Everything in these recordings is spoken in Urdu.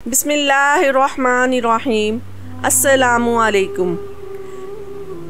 بسم اللہ الرحمن الرحیم۔ السلام علیکم۔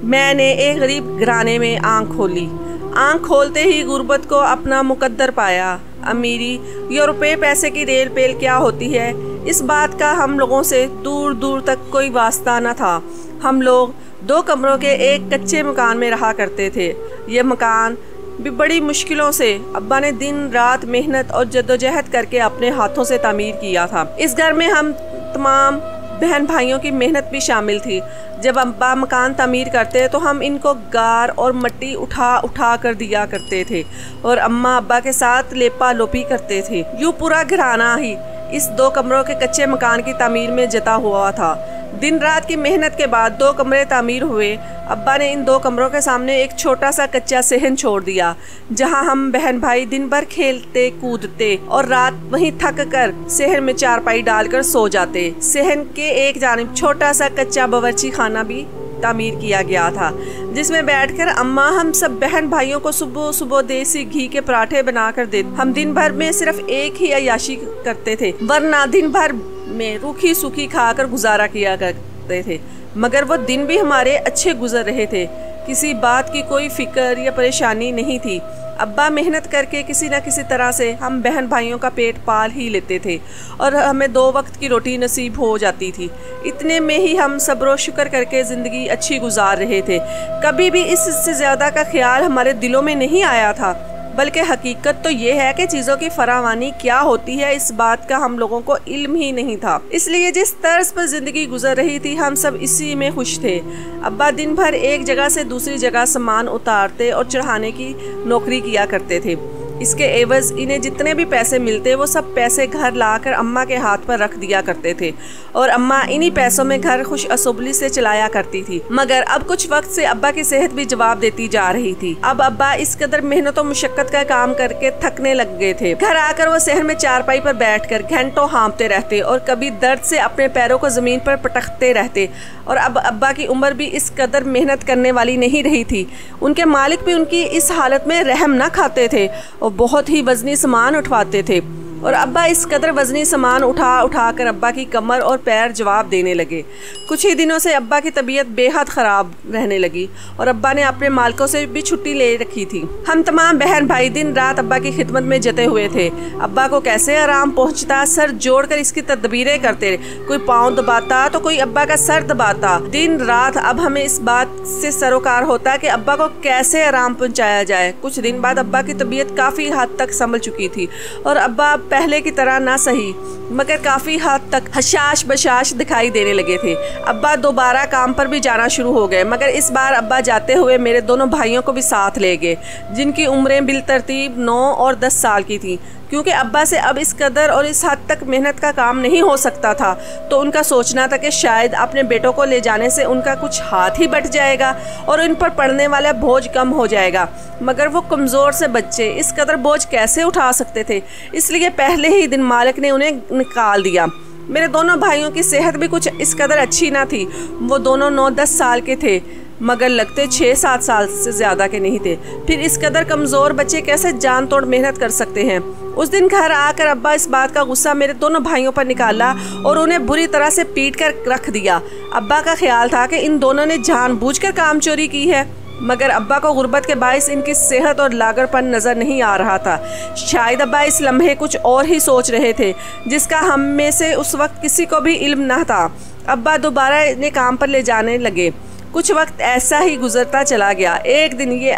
میں نے ایک غریب گھرانے میں آنکھ کھولی۔ آنکھ کھولتے ہی غربت کو اپنا مقدر پایا۔ امیری یا روپے پیسے کی ریل پیل کیا ہوتی ہے، اس بات کا ہم لوگوں سے دور دور تک کوئی واسطہ نہ تھا۔ ہم لوگ 2 کمروں کے ایک کچے مکان میں رہا کرتے تھے۔ یہ مکان بھی بڑی مشکلوں سے ابا نے دن رات محنت اور جدوجہد کر کے اپنے ہاتھوں سے تعمیر کیا تھا۔ اس گھر میں ہم تمام بہن بھائیوں کی محنت بھی شامل تھی۔ جب ابا مکان تعمیر کرتے تو ہم ان کو گار اور مٹی اٹھا کر دیا کرتے تھے اور اماں ابا کے ساتھ لیپا لوپی کرتے تھے۔ یوں پورا گھرانہ ہی اس 2 کمروں کے کچے مکان کی تعمیر میں جتا ہوا تھا۔ دن رات کی محنت کے بعد 2 کمرے تعمیر ہوئے۔ ابا نے ان 2 کمروں کے سامنے ایک چھوٹا سا کچا صحن چھوڑ دیا، جہاں ہم بہن بھائی دن بھر کھیلتے کودتے اور رات وہیں تھک کر صحن میں چارپائی ڈال کر سو جاتے۔ صحن کے ایک جانب چھوٹا سا کچا باورچی خانہ بھی تعمیر کیا گیا تھا، جس میں بیٹھ کر اماں ہم سب بہن بھائیوں کو صبح صبح دیسی گھی کے پراٹھے بنا کر دیتے۔ ہم دن بھر میں صرف ایک ہی عیاشی کرتے تھے، ورنہ دن بھر میں روکھی سوکھی کھا کر گزارا کیا کرتے تھے۔ مگر وہ دن بھی ہمارے اچھے گزر رہے تھے۔ کسی بات کی کوئی فکر یا پریشانی نہیں تھی۔ ابا محنت کر کے کسی نہ کسی طرح سے ہم بہن بھائیوں کا پیٹ پال ہی لیتے تھے اور ہمیں 2 وقت کی روٹی نصیب ہو جاتی تھی۔ اتنے میں ہی ہم صبر و شکر کر کے زندگی اچھی گزار رہے تھے۔ کبھی بھی اس سے زیادہ کا خیال ہمارے دلوں میں نہیں آیا تھا، بلکہ حقیقت تو یہ ہے کہ چیزوں کی فراوانی کیا ہوتی ہے، اس بات کا ہم لوگوں کو علم ہی نہیں تھا۔ اس لیے جس طرز پر زندگی گزر رہی تھی ہم سب اسی میں خوش تھے۔ ابا دن بھر ایک جگہ سے دوسری جگہ سامان اتارتے اور چڑھانے کی نوکری کیا کرتے تھے۔ اس کے عوض انہیں جتنے بھی پیسے ملتے وہ سب پیسے گھر لا کر اماں کے ہاتھ پر رکھ دیا کرتے تھے اور اماں انہی پیسوں میں گھر خوش اسبلی سے چلایا کرتی تھی۔ مگر اب کچھ وقت سے ابا کی صحت بھی جواب دیتی جا رہی تھی۔ اب ابا اس قدر محنت و مشقت کا کام کر کے تھکنے لگ گئے تھے۔ گھر آ کر وہ صحن میں چارپائی پر بیٹھ کر گھنٹوں ہانپتے رہتے اور کبھی درد سے اپنے پیروں کو زمین پر پٹکتے رہتے۔ اور اب ابا کی عمر بھی اس قدر محنت کرنے والی نہیں رہی تھی۔ ان کے مالک بھی ان کی اس حالت میں رحم نہ کھاتے تھے اور بہت ہی وزنی سامان اٹھواتے تھے، اور ابا اس قدر وزنی سامان اٹھا کر ابا کی کمر اور پیر جواب دینے لگے۔ کچھ ہی دنوں سے ابا کی طبیعت بے حد خراب رہنے لگی اور ابا نے اپنے مالکوں سے بھی چھٹی لے رکھی تھی۔ ہم تمام بہن بھائی دن رات ابا کی خدمت میں جتے ہوئے تھے۔ ابا کو کیسے آرام پہنچتا، سر جوڑ کر اس کی تدبیریں کرتے، کوئی پاؤں دباتا تو کوئی ابا کا سر دباتا۔ دن رات اب ہمیں اس بات سے سروکار ہوتا کہ ابا کو کیسے آرام پہنچایا جائے۔ کچھ دن بعد ابا کی طبیعت کافی حد تک سنبھل چکی تھی اور ابا پہلے کی طرح نہ سہی مگر کافی حد تک حشاش بشاش دکھائی دینے لگے تھے۔ ابا دوبارہ کام پر بھی جانا شروع ہو گئے، مگر اس بار ابا جاتے ہوئے میرے دونوں بھائیوں کو بھی ساتھ لے گئے، جن کی عمریں بالترتیب 9 اور 10 سال کی تھیں۔ کیونکہ ابا سے اب اس قدر اور اس حد تک محنت کا کام نہیں ہو سکتا تھا، تو ان کا سوچنا تھا کہ شاید اپنے بیٹوں کو لے جانے سے ان کا کچھ ہاتھ ہی بٹ جائے گا اور ان پر پڑنے والا بوجھ کم ہو جائے گا۔ مگر وہ کمزور سے بچے اس قدر بوجھ کیسے اٹھا سکتے تھے؟ اس لیے پہلے ہی دن مالک نے انہیں نکال دیا۔ میرے دونوں بھائیوں کی صحت بھی کچھ اس قدر اچھی نہ تھی۔ وہ دونوں 9-10 سال کے تھے، مگر لگتے 6-7 سال سے زیادہ کے نہیں تھے۔ پھر اس قدر کمزور بچے کیسے جان توڑ محنت کر سکتے ہیں؟ اس دن گھر آ کر ابا اس بات کا غصہ میرے دونوں بھائیوں پر نکالا اور انہیں بری طرح سے پیٹ کر رکھ دیا۔ ابا کا خیال تھا کہ ان دونوں نے جان بوجھ کر کام چوری کی ہے، مگر ابا کو غربت کے باعث ان کی صحت اور لاغر پن نظر نہیں آ رہا تھا۔ شاید ابا اس لمحے کچھ اور ہی سوچ رہے تھے، جس کا ہم میں سے اس وقت کسی کو بھی علم نہ تھا۔ ابا دوبارہ انہیں کام پر لے جانے لگے۔ کچھ وقت ایسا ہی گزرتا چلا گیا۔ ایک دن یہ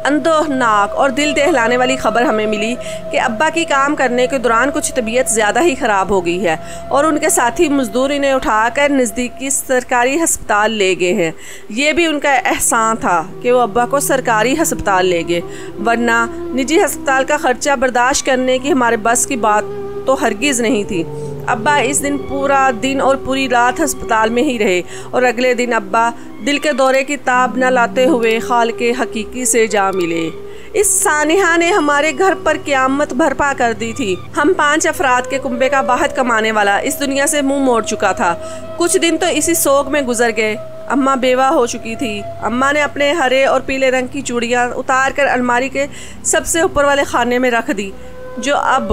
اندوہناک اور دل دہلانے والی خبر ہمیں ملی کہ ابا کی کام کرنے کے دوران کچھ طبیعت زیادہ ہی خراب ہو گئی ہے اور ان کے ساتھی مزدور انہیں اٹھا کر نزدیکی سرکاری ہسپتال لے گئے ہیں۔ یہ بھی ان کا احسان تھا کہ وہ ابا کو سرکاری ہسپتال لے گئے، ورنہ نجی ہسپتال کا خرچہ برداشت کرنے کی ہمارے بس کی بات تو ہرگز نہیں تھی۔ ابا اس دن پورا دن اور پوری رات ہسپتال میں ہی رہے اور اگلے دن ابا دل کے دورے کی تاب نہ لاتے ہوئے خالق حقیقی سے جا ملے۔ اس سانحہ نے ہمارے گھر پر قیامت برپا کر دی تھی۔ ہم 5 افراد کے کنبے کا واحد کمانے والا اس دنیا سے منہ موڑ چکا تھا۔ کچھ دن تو اسی سوگ میں گزر گئے۔ اماں بیوہ ہو چکی تھی۔ اماں نے اپنے ہرے اور پیلے رنگ کی چوڑیاں اتار کر الماری کے سب سے اوپر والے خانے میں رکھ دی، جو اب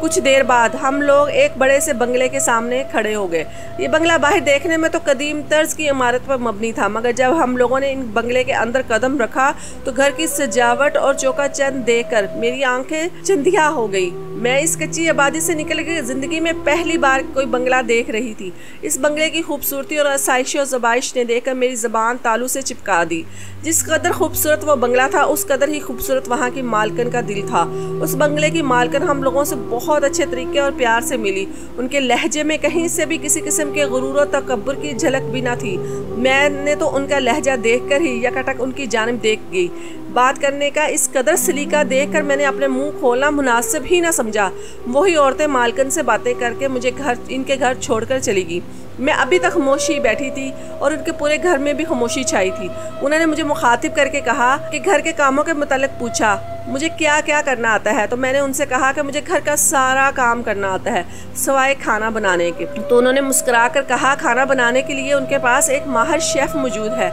کچھ دیر بعد ہم لوگ ایک بڑے سے بنگلے کے سامنے کھڑے ہو گئے۔ یہ بنگلہ باہر دیکھنے میں تو قدیم طرز کی عمارت پر مبنی تھا، مگر جب ہم لوگوں نے ان بنگلے کے اندر قدم رکھا تو گھر کی سجاوٹ اور چوکا چند دیکھ کر میری آنکھیں چندیا ہو گئی۔ میں اس کچی آبادی سے نکل کے زندگی میں پہلی بار کوئی بنگلہ دیکھ رہی تھی۔ اس بنگلے کی خوبصورتی اور آسائش و زبائش نے دیکھ کر میری زبان تالو سے چپکا دی۔ جس قدر خوبصورت وہ بنگلہ تھا اس قدر ہی خوبصورت وہاں کی مالکن کا دل تھا۔ اس بنگلے کی مالکن ہم لوگوں سے بہت اچھے طریقے اور پیار سے ملی۔ ان کے لہجے میں کہیں سے بھی کسی قسم کے غرور و تکبر کی جھلک بھی نہ تھی۔ میں نے تو ان کا لہجہ دیکھ کر ہی یکاٹک ان کی جانب دیکھ گئی۔ بات کرنے کا اس قدر سلیقہ دیکھ کر میں نے اپنے منہ کھولنا مناسب ہی نہ سمجھا۔ وہی عورتیں مالکن سے باتیں کر کے مجھے ان کے گھر چھوڑ کر چلی گئی۔ میں ابھی تک خاموشی بیٹھی تھی اور ان کے پورے گھر میں بھی خاموشی چھائی تھی۔ انہوں نے مجھے مخاطب کر کے کہا کہ گھر کے کاموں کے متعلق پوچھا مجھے کیا کیا کرنا آتا ہے، تو میں نے ان سے کہا کہ مجھے گھر کا سارا کام کرنا آتا ہے سوائے کھانا بنانے کے۔ تو انہوں نے مسکرا کر کہا کھانا بنانے کے لیے ان کے پاس ایک ماہر شیف موجود ہے،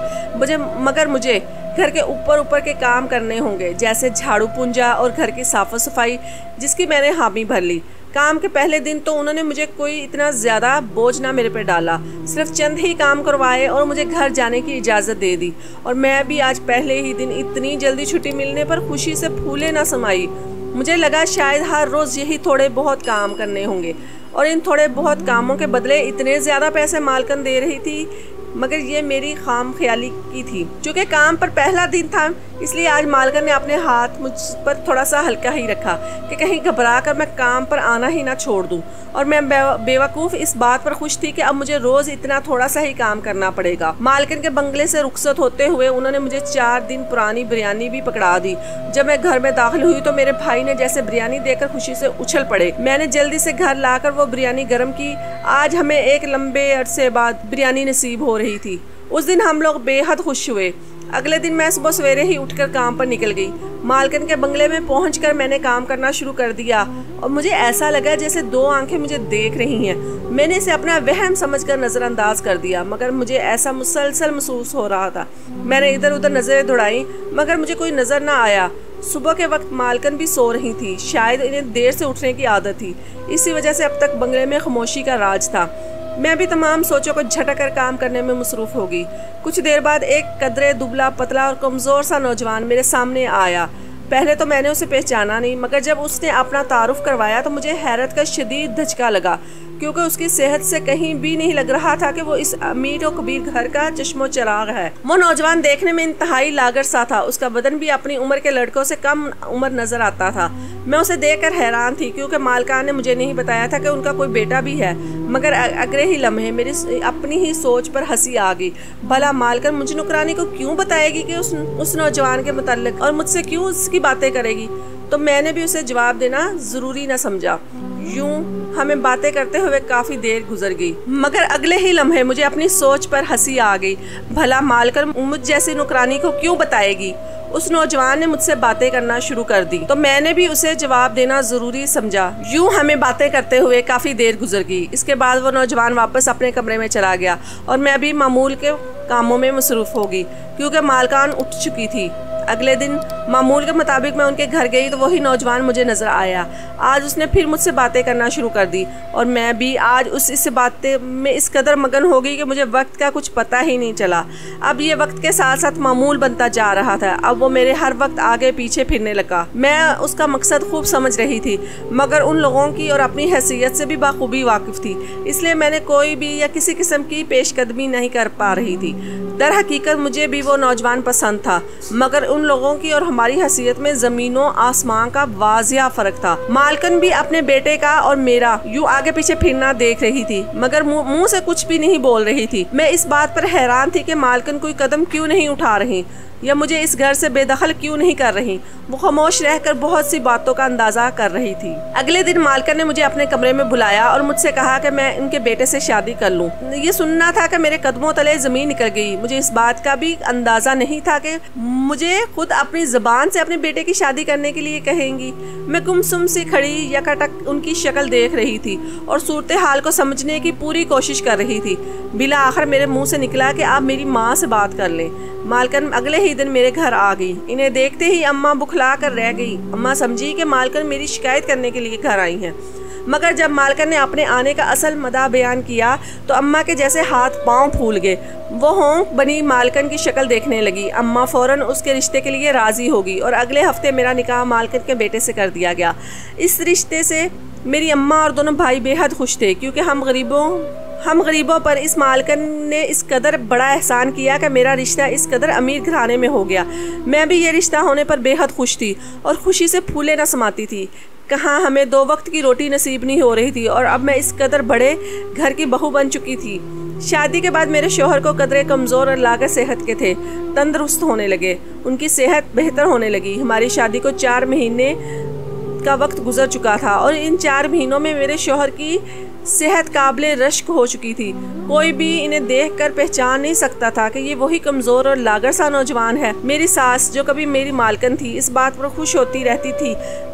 مگر مجھے گھر کے اوپر کے کام کرنے ہوں گے، جیسے جھاڑو پونجا اور گھر کی صاف و صفائی، جس کی میں نے حامی بھر لی۔ کام کے پہلے دن تو انہوں نے مجھے کوئی اتنا زیادہ بوجھ نہ میرے پہ ڈالا، صرف چند ہی کام کروائے اور مجھے گھر جانے کی اجازت دے دی۔ اور میں بھی آج پہلے ہی دن اتنی جلدی چھٹی ملنے پر خوشی سے پھولے نہ سمائی۔ مجھے لگا شاید ہر روز یہی تھوڑے بہت کام کرنے ہوں گے، اور ان تھوڑے بہت کاموں کے بدلے اتنے زیادہ پیسے مالکن دے رہی تھی، مگر یہ میری خام خیالی کی تھی۔ چونکہ کام پر پہلا دن تھا اس لیے آج مالکن نے اپنے ہاتھ مجھ پر تھوڑا سا ہلکا ہی رکھا کہ کہیں گھبرا کر میں کام پر آنا ہی نہ چھوڑ دوں، اور میں بے وقوف اس بات پر خوش تھی کہ اب مجھے روز اتنا تھوڑا سا ہی کام کرنا پڑے گا۔ مالکن کے بنگلے سے رخصت ہوتے ہوئے انہوں نے مجھے 4 دن پرانی بریانی بھی پکڑا دی۔ جب میں گھر میں داخل ہوئی تو میرے بھائی نے جیسے بریانی دیکھ کر خوشی سے اچھل پڑے۔ میں نے جلدی سے گھر لا کر وہ بریانی گرم کی۔ آج ہمیں ایک لمبے عرصے بعد بریانی نصیب ہو رہی تھی۔ اس دن ہم لوگ بے حد خوش ہوئے۔ اگلے دن میں صبح سویرے ہی اٹھ کر کام پر نکل گئی۔ مالکن کے بنگلے میں پہنچ کر میں نے کام کرنا شروع کر دیا، اور مجھے ایسا لگا جیسے 2 آنکھیں مجھے دیکھ رہی ہیں۔ میں نے اسے اپنا وہم سمجھ کر نظر انداز کر دیا، مگر مجھے ایسا مسلسل محسوس ہو رہا تھا۔ میں نے ادھر ادھر نظریں دوڑائیں مگر مجھے کوئی نظر نہ آیا۔ صبح کے وقت مالکن بھی سو رہی تھی، شاید انہیں دیر سے اٹھنے کی عادت تھی، اسی وجہ سے اب تک بنگلے میں خاموشی کا راج تھا۔ میں بھی تمام سوچوں کو جھٹک کر کام کرنے میں مصروف ہو گئی۔ کچھ دیر بعد ایک قدرے دبلا پتلا اور کمزور سا نوجوان میرے سامنے آیا۔ پہلے تو میں نے اسے پہچانا نہیں، مگر جب اس نے اپنا تعارف کروایا تو مجھے حیرت کا شدید دھچکا لگا، کیونکہ اس کی صحت سے کہیں بھی نہیں لگ رہا تھا کہ وہ اس امیر و کبیر گھر کا چشم و چراغ ہے۔ وہ نوجوان دیکھنے میں انتہائی لاغر سا تھا، اس کا بدن بھی اپنی عمر کے لڑکوں سے کم عمر نظر آتا تھا۔ میں اسے دیکھ کر حیران تھی، کیونکہ مالکان نے مجھے نہیں بتایا تھا کہ ان کا کوئی بیٹا بھی ہے، مگر اگلے ہی لمحے میری اپنی ہی سوچ پر ہنسی آ گئی۔ بھلا مالکن مجھے نکرانی کو کیوں بتائے گی کہ اس نوجوان کے متعلق، اور مجھ سے کیوں اس کی باتیں کرے گی؟ تو میں نے بھی اسے جواب دینا ضروری نہ سمجھا۔ یوں ہمیں باتیں کرتے ہوئے کافی دیر گزر گئی، مگر اگلے ہی لمحے مجھے اپنی سوچ پر ہنسی آ گئی۔ بھلا مالکن مجھ جیسی نکرانی کو کیوں بتائے گی؟ اس نوجوان نے مجھ سے باتیں کرنا شروع کر دی تو میں نے بھی اسے جواب دینا ضروری سمجھا۔ یوں ہمیں باتیں کرتے ہوئے کافی دیر گزر گئی۔ اس کے بعد وہ نوجوان واپس اپنے کمرے میں چلا گیا اور میں بھی معمول کے کاموں میں مصروف ہو گئی، کیونکہ مالکان اٹھ چکی تھی۔ اگلے دن معمول کے مطابق میں ان کے گھر گئی تو وہی نوجوان مجھے نظر آیا۔ آج اس نے پھر مجھ سے باتیں کرنا شروع کر دی، اور میں بھی آج اس باتیں میں اس قدر مگن ہو گئی کہ مجھے وقت کا کچھ پتہ ہی نہیں چلا۔ اب یہ وقت کے ساتھ ساتھ معمول بنتا جا رہا تھا۔ اب وہ میرے ہر وقت آگے پیچھے پھرنے لگا۔ میں اس کا مقصد خوب سمجھ رہی تھی، مگر ان لوگوں کی اور اپنی حیثیت سے بھی بخوبی واقف تھی، اس لیے میں نے کوئی بھی یا کسی قسم کی پیش قدمی نہیں کر پا رہی تھی۔ در حقیقت مجھے بھی وہ نوجوان پسند تھا، مگر ان لوگوں کی اور ہماری حیثیت میں زمین و آسمان کا واضح فرق تھا۔ مالکن بھی اپنے بیٹے کا اور میرا یوں آگے پیچھے پھرنا دیکھ رہی تھی، مگر منہ سے کچھ بھی نہیں بول رہی تھی۔ میں اس بات پر حیران تھی کہ مالکن کوئی قدم کیوں نہیں اٹھا رہی یا مجھے اس گھر سے بے دخل کیوں نہیں کر رہی۔ وہ خاموش رہ کر بہت سی باتوں کا اندازہ کر رہی تھی۔ اگلے دن مالکن نے مجھے اپنے کمرے میں بلایا اور مجھ سے کہا کہ میں ان کے بیٹے سے شادی کر لوں۔ یہ سننا تھا کہ میرے قدموں تلے زمین نکل گئی۔ مجھے اس بات کا بھی اندازہ نہیں تھا کہ مجھے خود اپنی زبان سے اپنے بیٹے کی شادی کرنے کے لیے کہیں گی۔ میں گمسم سی کھڑی یکاٹک ان کی شکل دیکھ رہی تھی اور صورتحال کو سمجھنے کی پوری کوشش کر رہی تھی۔ بلا آخر میرے منہ سے نکلا کہ آپ میری ماں سے بات کر لیں۔ مالکن اگلے ہی ہی دن میرے گھر آ گئی۔ انہیں دیکھتے ہی اماں بکھلا کر رہ گئی۔ اماں سمجھی کہ مالکن میری شکایت کرنے کے لیے گھر آئی ہیں، مگر جب مالکن نے اپنے آنے کا اصل مدعا بیان کیا تو اماں کے جیسے ہاتھ پاؤں پھول گئے۔ وہ ہونک بنی مالکن کی شکل دیکھنے لگی۔ اماں فوراً اس کے رشتے کے لیے راضی ہوگی اور اگلے ہفتے میرا نکاح مالکن کے بیٹے سے کر دیا گیا۔ اس رشتے سے میری اماں اور دونوں بھائی بے حد خوش تھے، کیونکہ ہم غریبوں پر اس مالکن نے اس قدر بڑا احسان کیا کہ میرا رشتہ اس قدر امیر گھرانے میں ہو گیا۔ میں بھی یہ رشتہ ہونے پر بے حد خوش تھی اور خوشی سے پھولے نہ سماتی تھی۔ کہاں ہمیں 2 وقت کی روٹی نصیب نہیں ہو رہی تھی اور اب میں اس قدر بڑے گھر کی بہو بن چکی تھی۔ شادی کے بعد میرے شوہر کو قدرے کمزور اور لاغر صحت کے تھے، تندرست ہونے لگے، ان کی صحت بہتر ہونے لگی۔ ہماری شادی کو 4 مہینے کا وقت گزر چکا تھا اور ان 4 مہینوں میں میرے شوہر کی صحت قابل رشک ہو چکی تھی۔ کوئی بھی انہیں دیکھ کر پہچان نہیں سکتا تھا کہ یہ وہی کمزور اور لاغر سا نوجوان ہے۔ میری ساس جو کبھی میری مالکن تھی اس بات پر خوش ہوتی رہتی تھی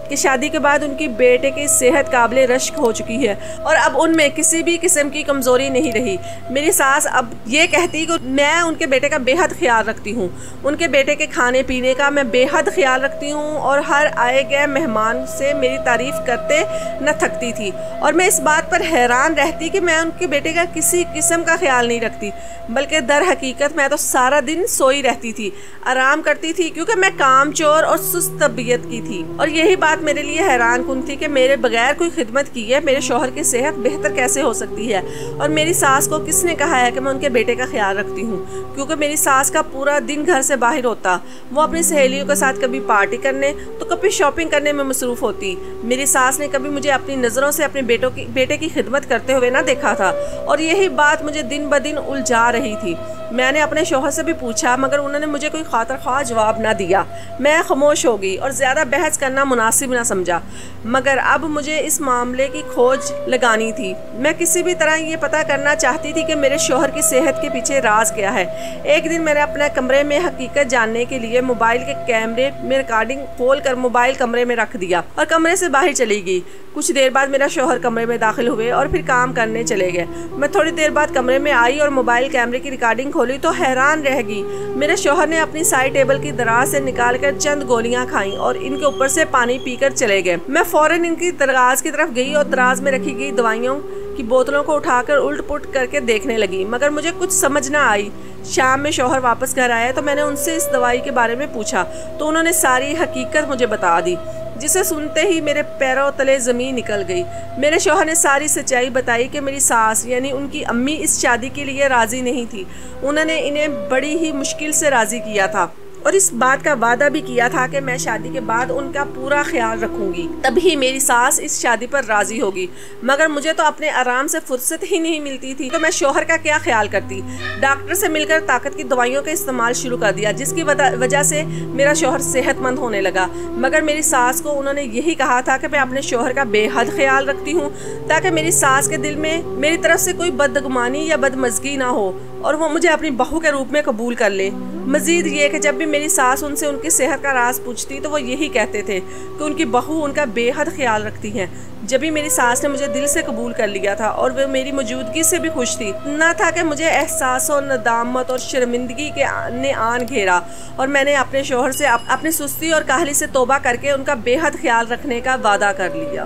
کہ شادی کے بعد ان کی بیٹے کی صحت قابل رشک ہو چکی ہے اور اب ان میں کسی بھی قسم کی کمزوری نہیں رہی۔ میری ساس اب یہ کہتی کہ میں ان کے بیٹے کا بے حد خیال رکھتی ہوں، ان کے بیٹے کے کھانے پینے کا میں بے حد خیال رکھتی ہوں اور ہر آئے گئے مہمان سے میری تعریف کرتے نہ تھکتی تھی، اور میں اس بات پر حیران رہتی کہ میں ان کے بیٹے کا کسی قسم کا خیال نہیں رکھتی، بلکہ در حقیقت میں تو سارا دن سوئی رہتی تھی، آرام کرتی تھی، کیونکہ میں کام چور اور سست طبیعت کی تھی۔ اور یہی بات میرے لیے حیران کن تھی کہ میرے بغیر کوئی خدمت کیے میرے شوہر کی صحت بہتر کیسے ہو سکتی ہے، اور میری ساس کو کس نے کہا ہے کہ میں ان کے بیٹے کا خیال رکھتی ہوں، کیونکہ میری ساس کا پورا دن گھر سے باہر ہوتا، وہ اپنی سہیلیوں کے ساتھ کبھی پارٹی کرنے تو کبھی شاپنگ کرنے میں مصروف ہوتی۔ میری ساس نے کبھی مجھے اپنی نظروں سے اپنے بیٹے کی خدمت کرتے ہوئے نہ دیکھا تھا، اور یہی بات مجھے دن بدن الجھا رہی تھی۔ میں نے اپنے شوہر سے بھی پوچھا، مگر انہوں نے مجھے کوئی خاطر خواہ جواب نہ دیا۔ میں خاموش ہو گئی اور زیادہ بحث کرنا مناسب نہ سمجھا، مگر اب مجھے اس معاملے کی کھوج لگانی تھی۔ میں کسی بھی طرح یہ پتہ کرنا چاہتی تھی کہ میرے شوہر کی صحت کے پیچھے راز کیا ہے۔ ایک دن میں نے اپنے کمرے میں حقیقت جاننے کے لیے موبائل کے کیمرے میں ریکارڈنگ کھول کر موبائل کمرے میں رکھ دیا اور کمرے سے باہر چلی گئی۔ کچھ دیر بعد میرا شوہر کمرے میں داخل ہوئے اور پھر کام کرنے چلے گئے۔ میں تھوڑی دیر بعد کمرے میں آئی اور موبائل کیمرے کی ریکارڈنگ کھولی تو حیران رہ گئی۔ میرے شوہر نے اپنی سائڈ ٹیبل کی دراز سے نکال کر چند گولیاں کھائیں اور ان کے اوپر سے پانی پی کر چلے گئے۔ میں فوراً ان کی دراز کی طرف گئی اور دراز میں رکھی گئی دوائیوں کی بوتلوں کو اٹھا کر الٹ پلٹ کر کے دیکھنے لگی، مگر مجھے کچھ سمجھ نہ آئی۔ شام میں شوہر واپس گھر آیا تو میں نے ان سے اس دوائی کے بارے میں پوچھا تو انہوں نے ساری حقیقت مجھے بتا دی، جسے سنتے ہی میرے پیروں تلے زمین نکل گئی۔ میرے شوہر نے ساری سچائی بتائی کہ میری ساس یعنی ان کی امی اس شادی کے لیے راضی نہیں تھی۔ انہوں نے انہیں بڑی ہی مشکل سے راضی کیا تھا اور اس بات کا وعدہ بھی کیا تھا کہ میں شادی کے بعد ان کا پورا خیال رکھوں گی، تبھی میری ساس اس شادی پر راضی ہوگی، مگر مجھے تو اپنے آرام سے فرصت ہی نہیں ملتی تھی تو میں شوہر کا کیا خیال کرتی۔ ڈاکٹر سے مل کر طاقت کی دوائیوں کا استعمال شروع کر دیا، جس کی وجہ سے میرا شوہر صحت مند ہونے لگا، مگر میری ساس کو انہوں نے یہی کہا تھا کہ میں اپنے شوہر کا بے حد خیال رکھتی ہوں تاکہ میری ساس کے دل میں میری طرف سے کوئی بدگمانی یا بدمزگی نہ ہو اور وہ مجھے اپنی بہو کے روپ میں قبول کر لے۔ مزید یہ کہ جب بھی میری ساس ان سے ان کی صحت کا راز پوچھتی تو وہ یہی کہتے تھے کہ ان کی بہو ان کا بے حد خیال رکھتی ہیں۔ جب بھی میری ساس نے مجھے دل سے قبول کر لیا تھا اور وہ میری موجودگی سے بھی خوش تھی، نہ تھا کہ مجھے احساس و ندامت اور شرمندگی نے آن گھیرا اور میں نے اپنے شوہر سے اپنی سستی اور کاہلی سے توبہ کر کے ان کا بے حد خیال رکھنے کا وعدہ کر لیا۔